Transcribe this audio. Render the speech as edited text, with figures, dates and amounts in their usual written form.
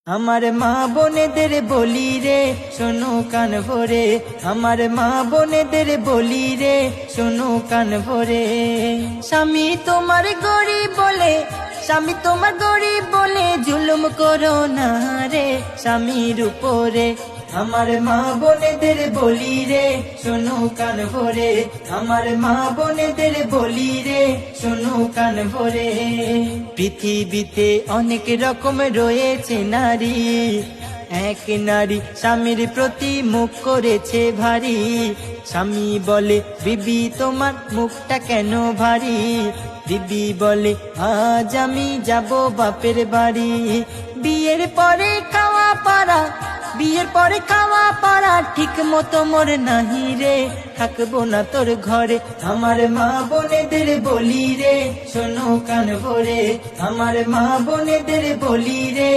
আমার মা বোনেদের বলি রে শোনো কান ভরে, আমার মা বোনেদের বলি রে শোনো কান ভরে। স্বামী তোমার গরিব বলে, স্বামী তোমার গরিব বলে জুলুম করো না রে স্বামীর উপরে। আমার মা বোনেদের বলি রে শোনো কান ভরে, আমার মা বোনেদের বলি রে শোনো কান ভরে। পৃথিবীতে অনেক রকম রয়েছে নারী, এক নারী স্বামীর প্রতি মুখ করেছে ভারী। স্বামী বলে বিবি তোমার মুখটা কেন ভারী, বিবি বলে আজ আমি যাব বাপের বাড়ি। বিয়ের পরে খাওয়া পারা, বিয়ের পরে খাওয়া পারা ঠিক মতো মোর নাহি রে, থাকবো না তোর ঘরে। আমার মা বোনেদের বলি রে শোনো কান ভরে, আমার মা বোনেদের বলি রে।